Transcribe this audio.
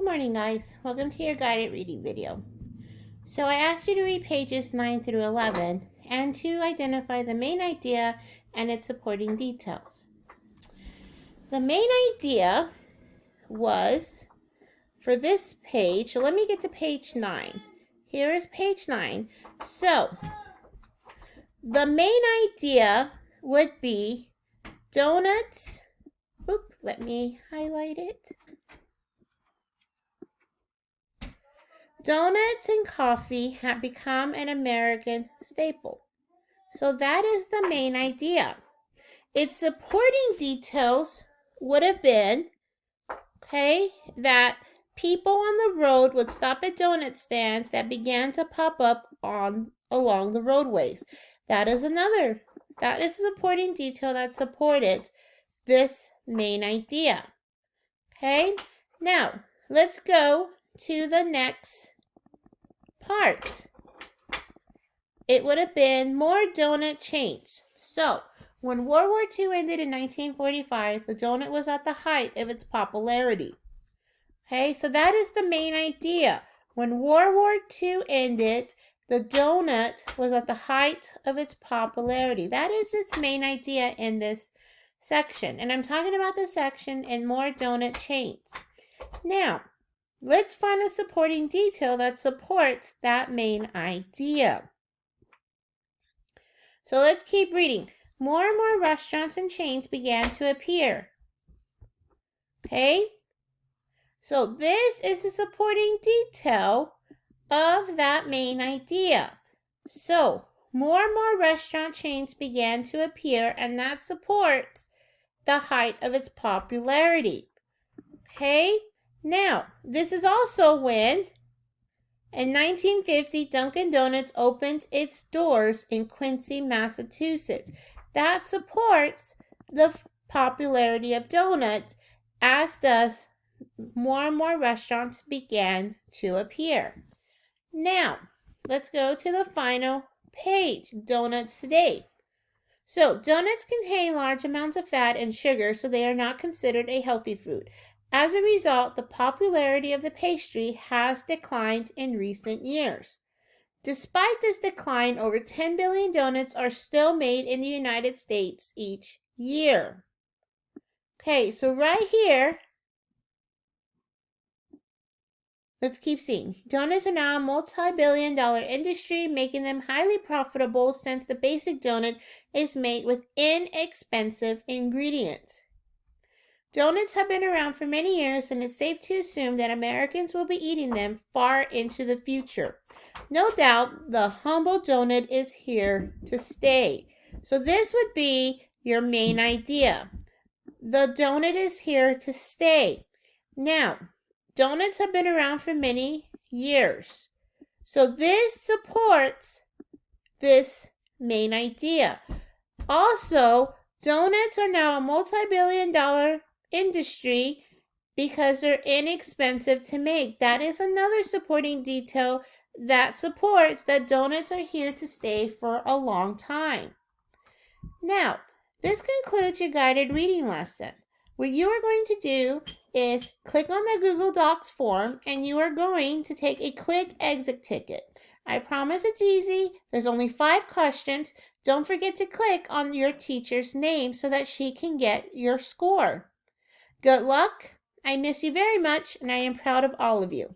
Good morning, guys. Welcome to your guided reading video. So I asked you to read pages 9 through 11 and to identify the main idea and its supporting details. The main idea was for this page, so let me get to page 9. Here is page 9. So the main idea would be donuts. Oops, let me highlight it. Donuts and coffee have become an American staple. So that is the main idea. Its supporting details would have been, that people on the road would stop at donut stands that began to pop up along the roadways. That is a supporting detail that supported this main idea. Okay, now let's go to the next part. It would have been more donut chains. So, when World War II ended in 1945, the donut was at the height of its popularity. Okay, so that is the main idea. When World War II ended, the donut was at the height of its popularity. That is its main idea in this section. And I'm talking about the section in more donut chains. Now, let's find a supporting detail that supports that main idea. So let's keep reading. More and more restaurants and chains began to appear. Okay? So this is a supporting detail of that main idea. So more and more restaurant chains began to appear, and that supports the height of its popularity. Okay? Now, this is also when in 1950, Dunkin' Donuts opened its doors in Quincy, Massachusetts. That supports the popularity of donuts, as does more and more restaurants began to appear. Now, let's go to the final page, donuts today. So, donuts contain large amounts of fat and sugar, so they are not considered a healthy food. As a result, the popularity of the pastry has declined in recent years. Despite this decline, over 10 billion donuts are still made in the United States each year. Okay, so right here, let's keep seeing. Donuts are now a multi-billion-dollar industry, making them highly profitable since the basic donut is made with inexpensive ingredients. Donuts have been around for many years, and it's safe to assume that Americans will be eating them far into the future. No doubt, the humble donut is here to stay. So this would be your main idea. The donut is here to stay. Now, donuts have been around for many years. So this supports this main idea. Also, donuts are now a multi-billion-dollar industry because they're inexpensive to make. That is another supporting detail that supports that donuts are here to stay for a long time. Now, this concludes your guided reading lesson. What you are going to do is click on the Google Docs form, and you are going to take a quick exit ticket. I promise it's easy. There's only 5 questions. Don't forget to click on your teacher's name so that she can get your score. Good luck. I miss you very much, and I am proud of all of you.